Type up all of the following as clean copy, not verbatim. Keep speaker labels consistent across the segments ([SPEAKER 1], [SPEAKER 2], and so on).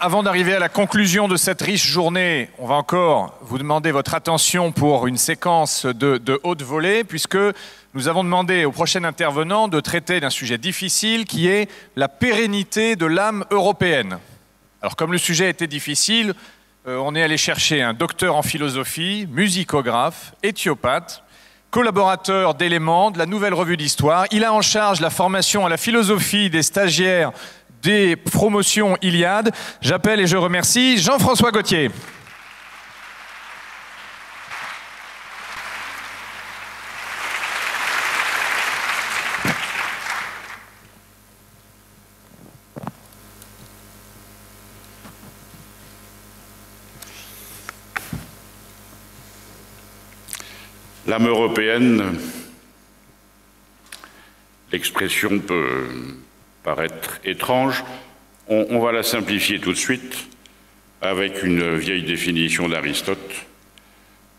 [SPEAKER 1] Avant d'arriver à la conclusion de cette riche journée, on va encore vous demander votre attention pour une séquence de haute volée, puisque nous avons demandé au prochain intervenant de traiter d'un sujet difficile qui est la pérennité de l'âme européenne. Alors comme le sujet était difficile, on est allé chercher un docteur en philosophie, musicographe, éthiopathe, collaborateur d'Éléments, de la Nouvelle Revue d'Histoire. Il a en charge la formation à la philosophie des stagiaires des promotions Iliade. J'appelle et je remercie Jean-François Gauthier.
[SPEAKER 2] L'âme européenne, l'expression peut paraître étrange, on va la simplifier tout de suite avec une vieille définition d'Aristote.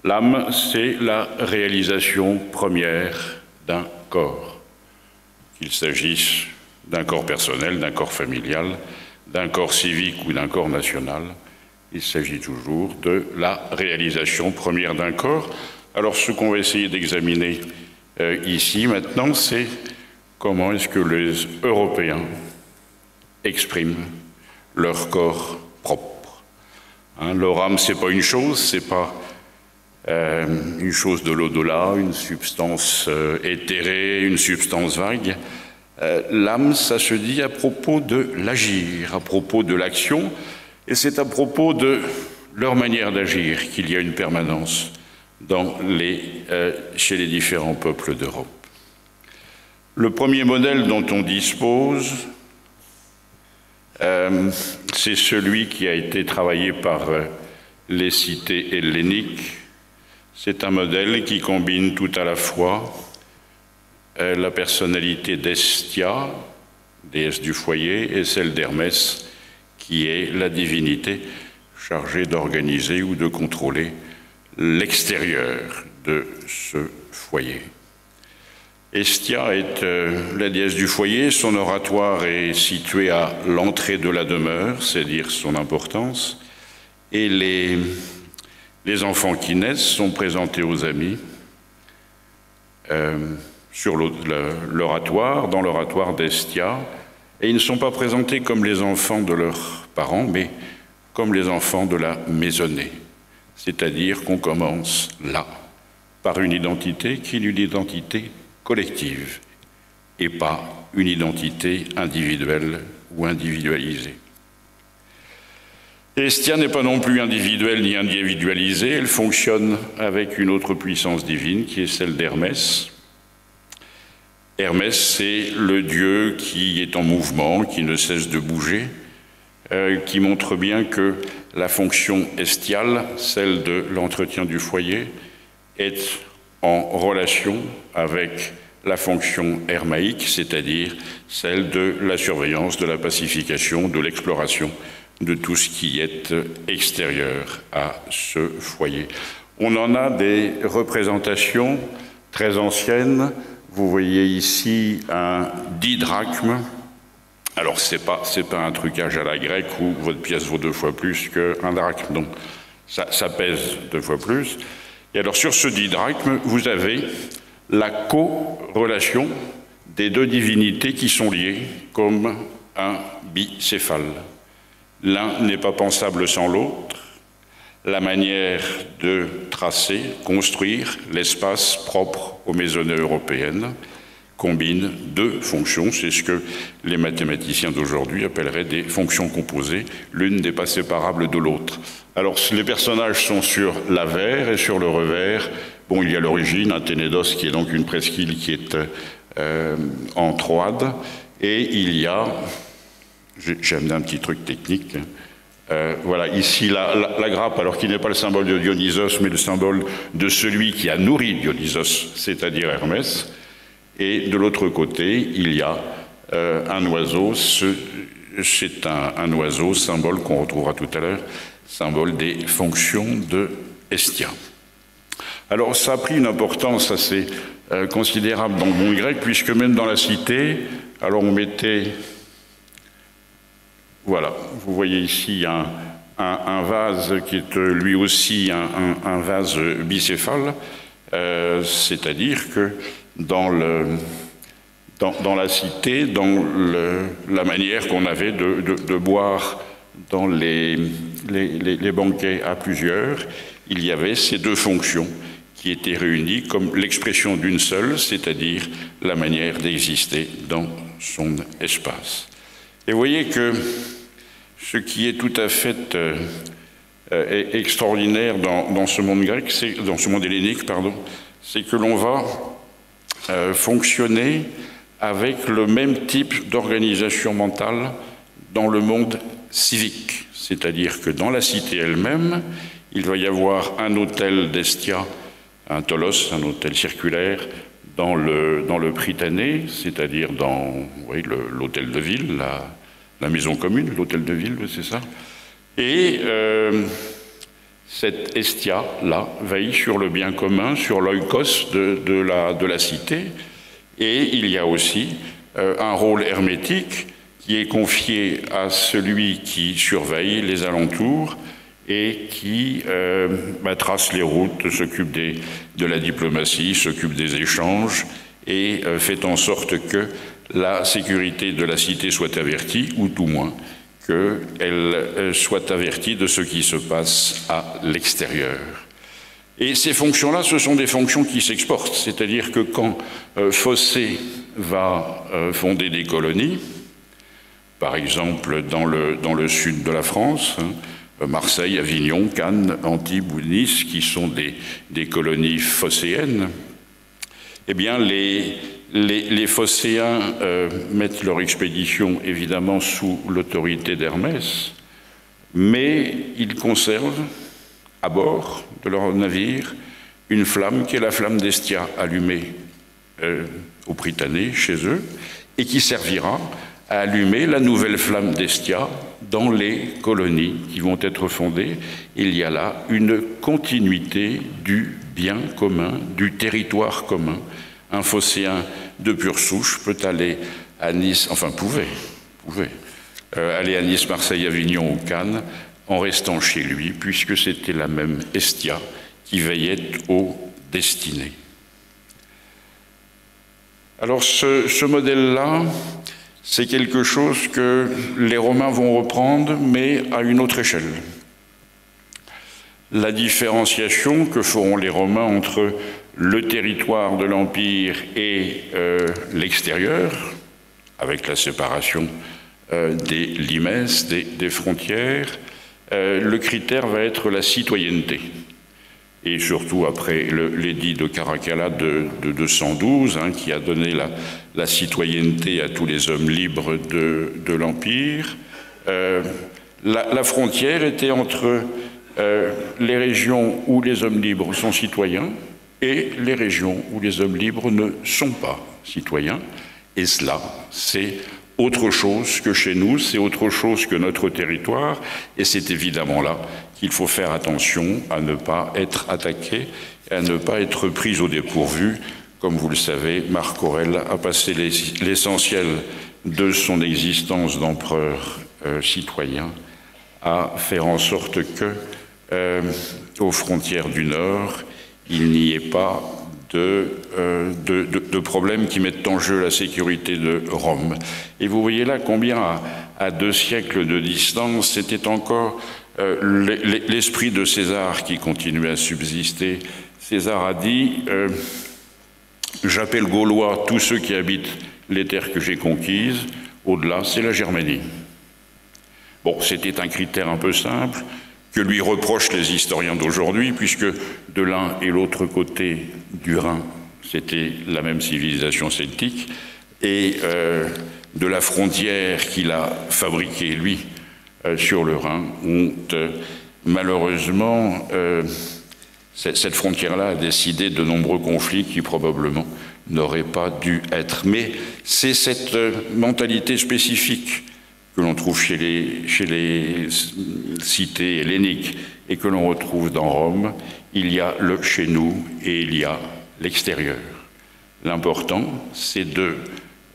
[SPEAKER 2] L'âme, c'est la réalisation première d'un corps, qu'il s'agisse d'un corps personnel, d'un corps familial, d'un corps civique ou d'un corps national. Il s'agit toujours de la réalisation première d'un corps. Alors ce qu'on va essayer d'examiner ici maintenant, c'est comment est-ce que les Européens expriment leur corps propre. Leur âme, c'est pas une chose, c'est pas une chose de l'au-delà, une substance éthérée, une substance vague. L'âme, ça se dit à propos de l'agir, à propos de l'action, et c'est à propos de leur manière d'agir qu'il y a une permanence chez les différents peuples d'Europe. Le premier modèle dont on dispose, c'est celui qui a été travaillé par les cités helléniques. C'est un modèle qui combine tout à la fois la personnalité d'Hestia, déesse du foyer, et celle d'Hermès, qui est la divinité chargée d'organiser ou de contrôler l'extérieur de ce foyer. Hestia est la déesse du foyer, son oratoire est situé à l'entrée de la demeure, c'est dire son importance, et les enfants qui naissent sont présentés aux amis sur l'oratoire, dans l'oratoire d'Hestia, et ils ne sont pas présentés comme les enfants de leurs parents, mais comme les enfants de la maisonnée. C'est-à-dire qu'on commence là, par une identité qui est une identité collective et pas une identité individuelle ou individualisée. Hestia n'est pas non plus individuelle ni individualisée, elle fonctionne avec une autre puissance divine qui est celle d'Hermès. Hermès, c'est le dieu qui est en mouvement, qui ne cesse de bouger, qui montre bien que la fonction estiale, celle de l'entretien du foyer, est en relation avec la fonction hermaïque, c'est-à-dire celle de la surveillance, de la pacification, de l'exploration de tout ce qui est extérieur à ce foyer. On en a des représentations très anciennes. Vous voyez ici un didrachme. Alors, c'est pas un trucage à la grecque où votre pièce vaut 2 fois plus qu'un drachme. Donc, ça pèse 2 fois plus. Et alors, sur ce didrachme, vous avez la corrélation des deux divinités qui sont liées comme un bicéphale. L'un n'est pas pensable sans l'autre. La manière de tracer, construire l'espace propre aux maisonnées européennes combine deux fonctions, c'est ce que les mathématiciens d'aujourd'hui appelleraient des fonctions composées, l'une n'est pas séparable de l'autre. Alors les personnages sont sur l'avers et sur le revers. Bon, il y a l'origine, un Ténédos qui est donc une presqu'île qui est en Troade, et il y a, j'ai amené un petit truc technique, voilà, ici la grappe, alors qui n'est pas le symbole de Dionysos, mais le symbole de celui qui a nourri Dionysos, c'est-à-dire Hermès. Et de l'autre côté, il y a un oiseau, c'est un oiseau, symbole qu'on retrouvera tout à l'heure, symbole des fonctions de Hestia. Alors ça a pris une importance assez considérable dans le monde grec, puisque même dans la cité, alors on mettait Voilà, vous voyez ici un vase qui est lui aussi un vase bicéphale, c'est-à-dire que dans la cité, dans la manière qu'on avait de boire dans les banquets à plusieurs, il y avait ces deux fonctions qui étaient réunies comme l'expression d'une seule, c'est-à-dire la manière d'exister dans son espace. Et vous voyez que ce qui est tout à fait extraordinaire dans ce monde grec, dans ce monde hellénique, pardon, c'est que l'on va fonctionner avec le même type d'organisation mentale dans le monde civique. C'est-à-dire que dans la cité elle-même, il va y avoir un hôtel d'Estia, un tolos, un hôtel circulaire, dans le Prytanée, c'est-à-dire dans l'hôtel de ville, la maison commune, l'hôtel de ville, c'est ça. Et cette Estia-là veille sur le bien commun, sur l'oikos de la cité. Et il y a aussi un rôle hermétique qui est confié à celui qui surveille les alentours et qui trace les routes, s'occupe de la diplomatie, s'occupe des échanges et fait en sorte que la sécurité de la cité soit avertie, ou tout moins qu'elle soit avertie de ce qui se passe à l'extérieur. Et ces fonctions-là, ce sont des fonctions qui s'exportent, c'est-à-dire que quand Phocée va fonder des colonies, par exemple dans le sud de la France, Marseille, Avignon, Cannes, Antibes ou Nice, qui sont des colonies phocéennes, eh bien les phocéens mettent leur expédition évidemment sous l'autorité d'Hermès, mais ils conservent à bord de leur navire une flamme qui est la flamme d'Estia allumée au Prytanée, chez eux, et qui servira à allumer la nouvelle flamme d'Estia dans les colonies qui vont être fondées. Il y a là une continuité du bien commun, du territoire commun. Un phocéen de pure souche peut aller à Nice, enfin pouvait aller à Nice, Marseille, Avignon ou Cannes en restant chez lui, puisque c'était la même Estia qui veillait aux destinées. Alors ce modèle-là, c'est quelque chose que les Romains vont reprendre, mais à une autre échelle. La différenciation que feront les Romains entre le territoire de l'Empire et l'extérieur, avec la séparation des limes, des frontières, le critère va être la citoyenneté. Et surtout après l'édit de Caracalla de 212, qui a donné la citoyenneté à tous les hommes libres de l'Empire, la frontière était entre les régions où les hommes libres sont citoyens et les régions où les hommes libres ne sont pas citoyens. Et cela, c'est autre chose que chez nous, c'est autre chose que notre territoire, et c'est évidemment là qu'il faut faire attention à ne pas être attaqué, à ne pas être pris au dépourvu. Comme vous le savez, Marc Aurèle a passé l'essentiel de son existence d'empereur citoyen à faire en sorte que, aux frontières du Nord, il n'y ait pas de problèmes qui mettent en jeu la sécurité de Rome. Et vous voyez là combien, à 2 siècles de distance, c'était encore l'esprit de César qui continuait à subsister. César a dit « J'appelle Gaulois tous ceux qui habitent les terres que j'ai conquises, au-delà, c'est la Germanie. » Bon, c'était un critère un peu simple, que lui reprochent les historiens d'aujourd'hui, puisque de l'un et l'autre côté du Rhin, c'était la même civilisation celtique, et de la frontière qu'il a fabriquée, lui, sur le Rhin, ont malheureusement, cette frontière-là a décidé de nombreux conflits qui probablement n'auraient pas dû être. Mais c'est cette mentalité spécifique que l'on trouve chez les cités helléniques et que l'on retrouve dans Rome. Il y a le chez nous et il y a l'extérieur. L'important, c'est de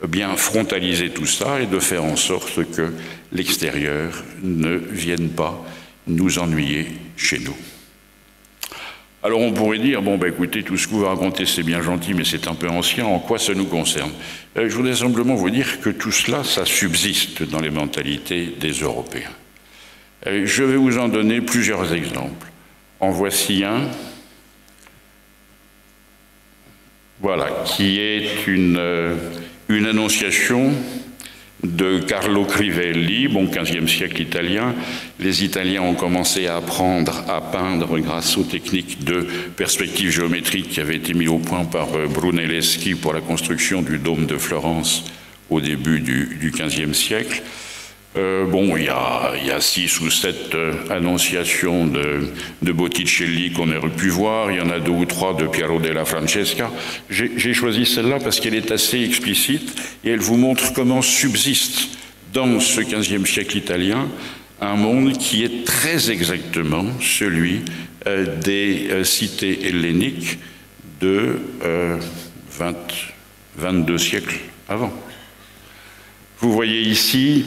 [SPEAKER 2] bien frontaliser tout ça et de faire en sorte que l'extérieur ne vienne pas nous ennuyer chez nous. Alors on pourrait dire, bon ben écoutez, tout ce que vous racontez c'est bien gentil, mais c'est un peu ancien, en quoi ça nous concerne? Je voudrais simplement vous dire que tout cela, ça subsiste dans les mentalités des Européens. Je vais vous en donner plusieurs exemples. En voici un, voilà, qui est une annonciation de Carlo Crivelli, bon 15e siècle italien. Les Italiens ont commencé à apprendre à peindre grâce aux techniques de perspective géométrique qui avaient été mises au point par Brunelleschi pour la construction du dôme de Florence au début du 15e siècle. Bon, il y a 6 ou 7 annonciations de Botticelli qu'on aurait pu voir. Il y en a 2 ou 3 de Piero della Francesca. J'ai choisi celle-là parce qu'elle est assez explicite et elle vous montre comment subsiste dans ce 15e siècle italien un monde qui est très exactement celui des cités helléniques de 22 siècles avant. Vous voyez ici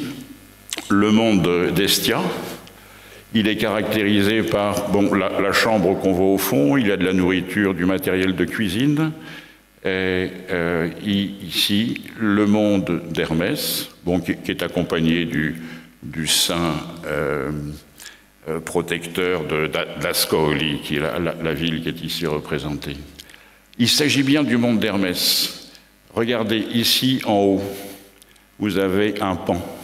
[SPEAKER 2] le monde d'Estia. Il est caractérisé par la chambre qu'on voit au fond, il y a de la nourriture, du matériel de cuisine. Et ici, le monde d'Hermès, qui est accompagné du saint protecteur d'Ascoli, qui est la ville qui est ici représentée. Il s'agit bien du monde d'Hermès. Regardez ici en haut, vous avez un pan.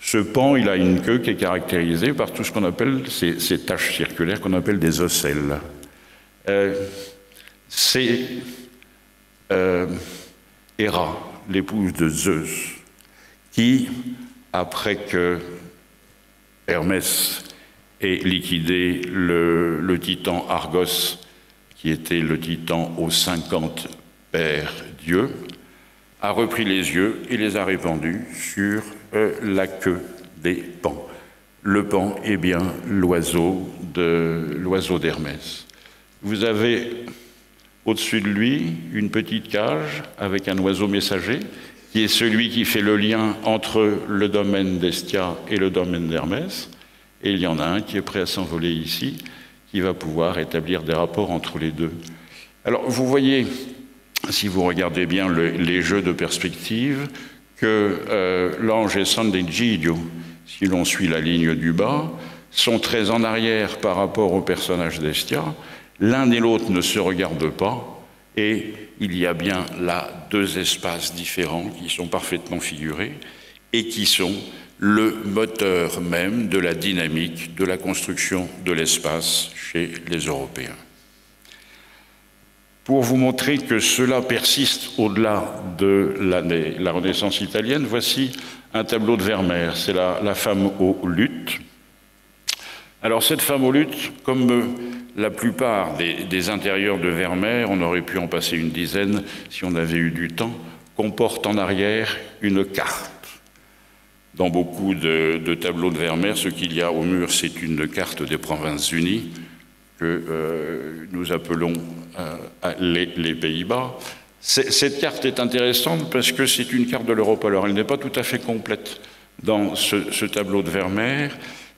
[SPEAKER 2] Ce pan, il a une queue qui est caractérisée par tout ce qu'on appelle ces taches circulaires qu'on appelle des ocelles. C'est Héra, l'épouse de Zeus, qui, après que Hermès ait liquidé le titan Argos, qui était le titan aux 50 pères dieux, a repris les yeux et les a répandus sur la queue des pans. Le pan est bien l'oiseau d'Hermès. Vous avez au-dessus de lui une petite cage avec un oiseau messager qui est celui qui fait le lien entre le domaine d'Hestia et le domaine d'Hermès. Et il y en a un qui est prêt à s'envoler ici, qui va pouvoir établir des rapports entre les deux. Alors vous voyez, si vous regardez bien les jeux de perspective, que l'ange et San d'Egidio, si l'on suit la ligne du bas, sont très en arrière par rapport au personnage d'Hestia. L'un et l'autre ne se regardent pas, et il y a bien là 2 espaces différents qui sont parfaitement figurés et qui sont le moteur même de la dynamique de la construction de l'espace chez les Européens. Pour vous montrer que cela persiste au-delà de la Renaissance italienne, voici un tableau de Vermeer. C'est la femme aux luttes. Alors cette femme aux luttes, comme la plupart des intérieurs de Vermeer, on aurait pu en passer une dizaine si on avait eu du temps, comporte en arrière une carte. Dans beaucoup de tableaux de Vermeer, ce qu'il y a au mur, c'est une carte des Provinces-Unies, que nous appelons les Pays-Bas. Cette carte est intéressante parce que c'est une carte de l'Europe. Alors, elle n'est pas tout à fait complète dans ce tableau de Vermeer,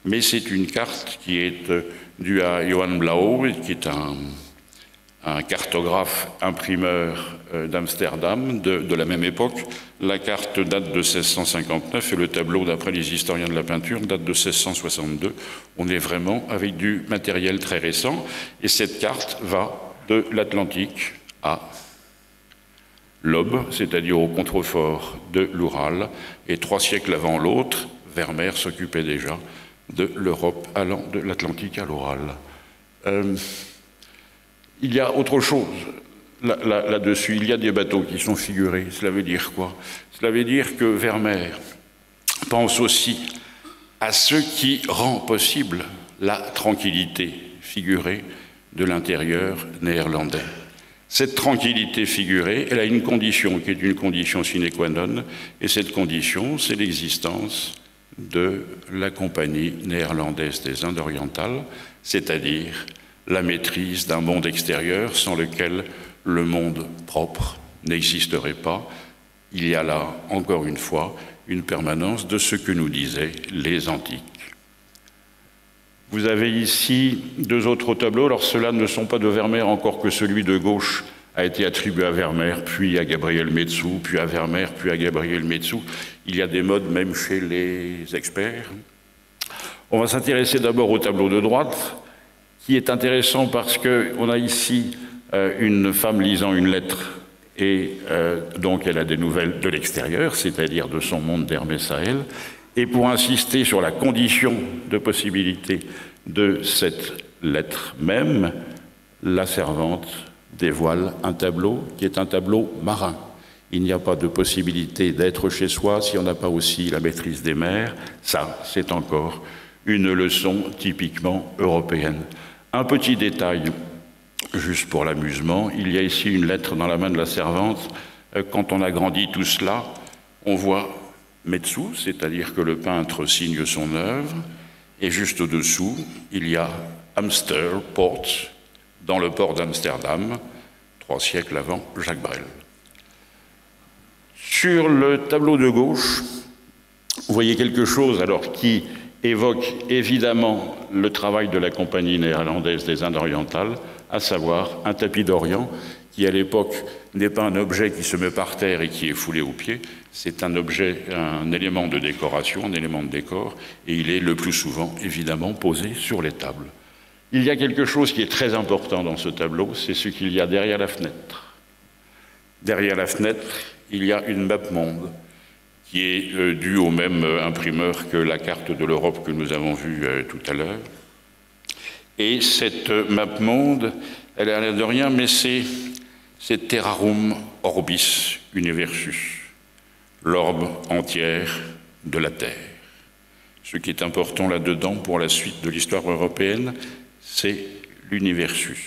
[SPEAKER 2] mais c'est une carte qui est due à Johann Blaeu, qui est un cartographe imprimeur d'Amsterdam de la même époque. La carte date de 1659 et le tableau, d'après les historiens de la peinture, date de 1662. On est vraiment avec du matériel très récent. Et cette carte va de l'Atlantique à l'Aube, c'est-à-dire au contrefort de l'Oural. Et 3 siècles avant l'autre, Vermeer s'occupait déjà de l'Europe allant de l'Atlantique à l'Oural. Il y a autre chose là-dessus. Il y a des bateaux qui sont figurés. Cela veut dire quoi? Cela veut dire que Vermeer pense aussi à ce qui rend possible la tranquillité figurée de l'intérieur néerlandais. Cette tranquillité figurée, elle a une condition qui est une condition sine qua non, et cette condition, c'est l'existence de la Compagnie néerlandaise des Indes orientales, c'est-à-dire la maîtrise d'un monde extérieur sans lequel le monde propre n'existerait pas. il y a là, encore une fois, une permanence de ce que nous disaient les antiques. Vous avez ici deux autres tableaux. Alors ceux-là ne sont pas de Vermeer, encore que celui de gauche a été attribué à Vermeer, puis à Gabriel Metsu, puis à Vermeer, puis à Gabriel Metsu. Il y a des modes même chez les experts. On va s'intéresser d'abord au tableau de droite, qui est intéressant parce qu'on a ici une femme lisant une lettre, et donc elle a des nouvelles de l'extérieur, c'est-à-dire de son monde d'Hermès à elle. Et pour insister sur la condition de possibilité de cette lettre même, la servante dévoile un tableau qui est un tableau marin. Il n'y a pas de possibilité d'être chez soi si on n'a pas aussi la maîtrise des mers. Ça, c'est encore une leçon typiquement européenne. Un petit détail, juste pour l'amusement, il y a ici une lettre dans la main de la servante. Quand on agrandit tout cela, on voit Metsu, c'est-à-dire que le peintre signe son œuvre, et juste au-dessous, il y a Amster Port, dans le port d'Amsterdam, 3 siècles avant Jacques Brel. Sur le tableau de gauche, vous voyez quelque chose alors qui évoque évidemment le travail de la Compagnie néerlandaise des Indes orientales, à savoir un tapis d'Orient qui, à l'époque, n'est pas un objet qui se met par terre et qui est foulé aux pieds, c'est un objet, un élément de décoration, un élément de décor, et il est le plus souvent, évidemment, posé sur les tables. Il y a quelque chose qui est très important dans ce tableau, c'est ce qu'il y a derrière la fenêtre. Derrière la fenêtre, il y a une map monde qui est due au même imprimeur que la carte de l'Europe que nous avons vue tout à l'heure. Et cette map monde, elle a l'air de rien, mais c'est Terrarum Orbis Universus, l'orbe entière de la Terre. Ce qui est important là-dedans pour la suite de l'histoire européenne, c'est l'universus.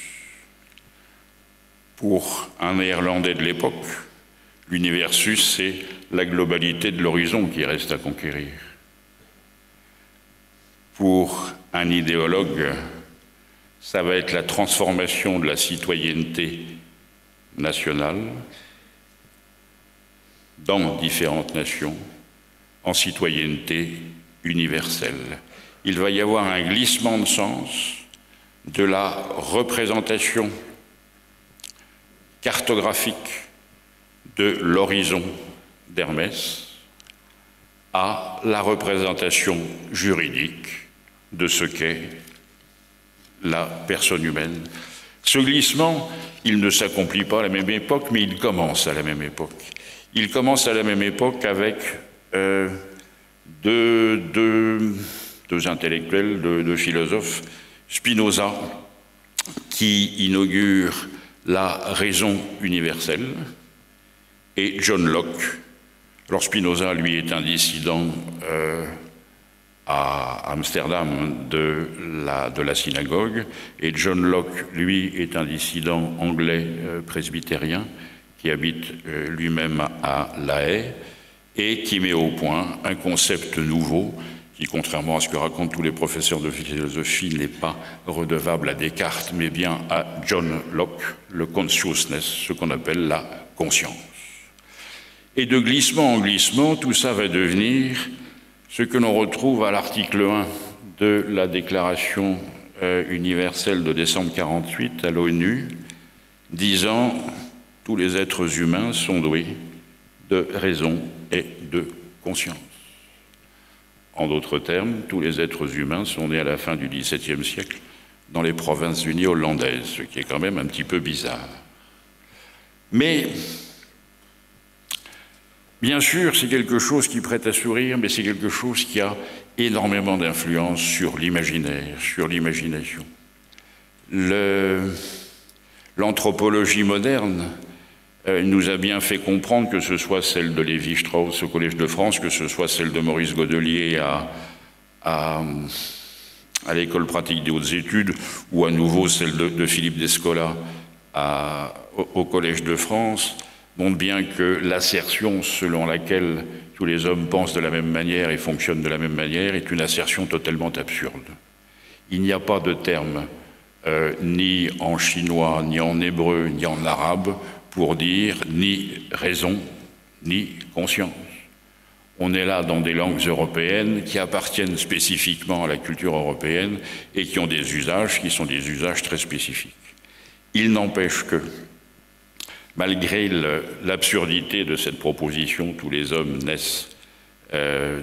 [SPEAKER 2] Pour un Néerlandais de l'époque, l'universus, c'est la globalité de l'horizon qui reste à conquérir. Pour un idéologue, ça va être la transformation de la citoyenneté nationale dans différentes nations en citoyenneté universelle. Il va y avoir un glissement de sens de la représentation cartographique de l'horizon d'Hermès à la représentation juridique de ce qu'est la personne humaine. Ce glissement, il ne s'accomplit pas à la même époque, mais il commence à la même époque. Il commence à la même époque avec deux intellectuels, deux philosophes, Spinoza, qui inaugure la raison universelle, et John Locke. Alors Spinoza, lui, est un dissident à Amsterdam de la synagogue, et John Locke, lui, est un dissident anglais presbytérien qui habite lui-même à La Haye et qui met au point un concept nouveau qui, contrairement à ce que racontent tous les professeurs de philosophie, n'est pas redevable à Descartes, mais bien à John Locke, le consciousness, ce qu'on appelle la conscience. Et de glissement en glissement, tout ça va devenir ce que l'on retrouve à l'article 1 de la Déclaration universelle de décembre 1948 à l'ONU, disant « Tous les êtres humains sont doués de raison et de conscience ». En d'autres termes, tous les êtres humains sont nés à la fin du XVIIe siècle dans les Provinces-Unies hollandaises, ce qui est quand même un petit peu bizarre. Mais, bien sûr, c'est quelque chose qui prête à sourire, mais c'est quelque chose qui a énormément d'influence sur l'imaginaire, sur l'imagination. L'anthropologie moderne nous a bien fait comprendre, que ce soit celle de Lévi-Strauss au Collège de France, que ce soit celle de Maurice Godelier à l'École pratique des hautes études, ou à nouveau celle de Philippe Descola au Collège de France, montre bien que l'assertion selon laquelle tous les hommes pensent de la même manière et fonctionnent de la même manière est une assertion totalement absurde. Il n'y a pas de terme ni en chinois, ni en hébreu, ni en arabe pour dire ni raison, ni conscience. On est là dans des langues européennes qui appartiennent spécifiquement à la culture européenne et qui ont des usages qui sont des usages très spécifiques. Il n'empêche que, malgré l'absurdité de cette proposition, tous les hommes naissent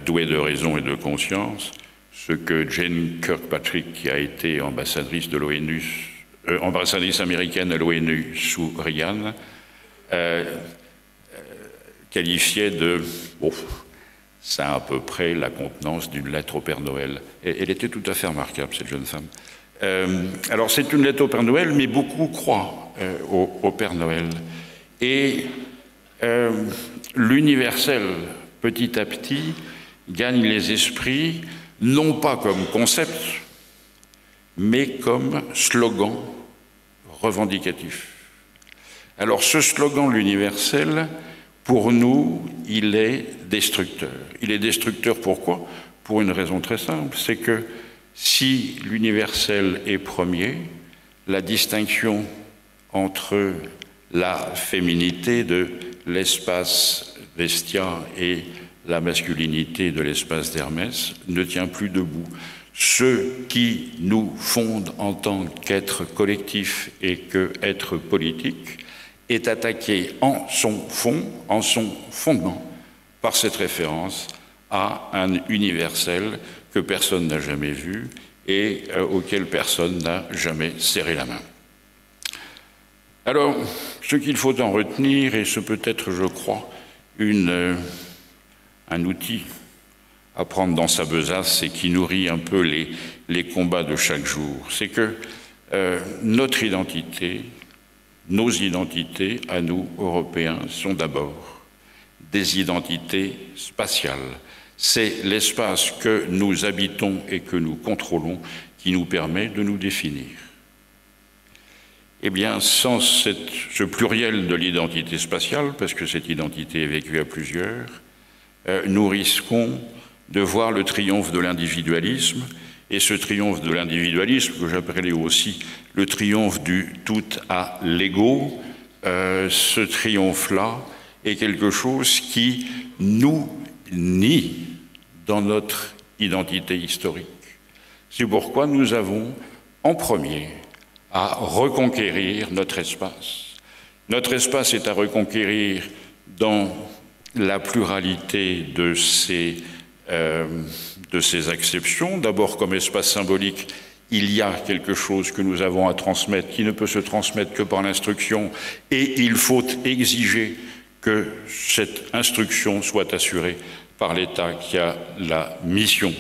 [SPEAKER 2] doués de raison et de conscience, ce que Jane Kirkpatrick, qui a été ambassadrice de l'ONU, ambassadrice américaine à l'ONU sous Reagan, qualifiait de bon, c'est à peu près la contenance d'une lettre au Père Noël. Et elle était tout à fait remarquable, cette jeune femme. Alors c'est une lettre au Père Noël, mais beaucoup croient au Père Noël. Et l'universel, petit à petit, gagne les esprits, non pas comme concept, mais comme slogan revendicatif. Alors ce slogan, l'universel, pour nous, il est destructeur. Il est destructeur pourquoi? Pour une raison très simple, c'est que si l'universel est premier, la distinction entre la féminité de l'espace d'Hestia et la masculinité de l'espace d'Hermès ne tient plus debout. Ce qui nous fonde en tant qu'être collectif et qu'être politique est attaqué en son fond, en son fondement, par cette référence à un universel que personne n'a jamais vu et auquel personne n'a jamais serré la main. Alors, ce qu'il faut en retenir, et ce peut être, je crois, un outil à prendre dans sa besace et qui nourrit un peu les combats de chaque jour, c'est que notre identité, nos identités, à nous, Européens, sont d'abord des identités spatiales. C'est l'espace que nous habitons et que nous contrôlons qui nous permet de nous définir. Eh bien, sans ce pluriel de l'identité spatiale, parce que cette identité est vécue à plusieurs, nous risquons de voir le triomphe de l'individualisme, et ce triomphe de l'individualisme, que j'appelais aussi le triomphe du tout à l'ego, ce triomphe-là est quelque chose qui nous nie dans notre identité historique. C'est pourquoi nous avons en premier à reconquérir notre espace. Notre espace est à reconquérir dans la pluralité de ces acceptions. D'abord, comme espace symbolique, il y a quelque chose que nous avons à transmettre qui ne peut se transmettre que par l'instruction, et il faut exiger que cette instruction soit assurée par l'État qui a la mission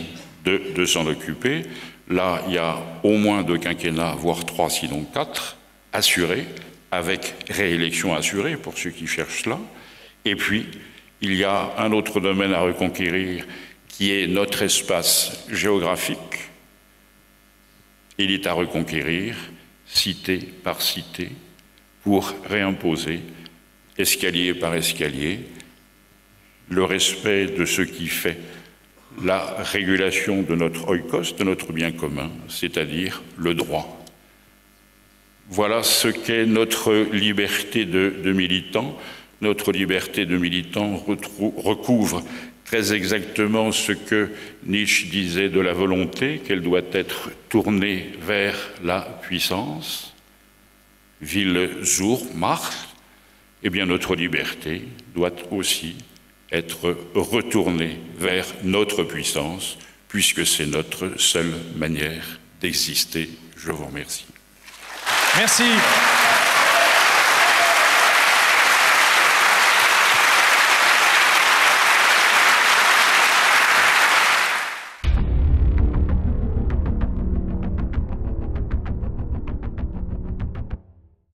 [SPEAKER 2] de s'en occuper. Là, il y a au moins 2 quinquennats, voire 3, sinon 4, assurés, avec réélection assurée pour ceux qui cherchent cela. Et puis, il y a un autre domaine à reconquérir qui est notre espace géographique. Il est à reconquérir, cité par cité, pour réimposer, escalier par escalier, le respect de ce qui fait la régulation de notre oikos, de notre bien commun, c'est-à-dire le droit. Voilà ce qu'est notre liberté de militant. Notre liberté de militant recouvre très exactement ce que Nietzsche disait de la volonté, qu'elle doit être tournée vers la puissance. Will zur Macht. Eh bien, notre liberté doit aussi être retournée vers notre puissance, puisque c'est notre seule manière d'exister. Je vous remercie.
[SPEAKER 1] Merci.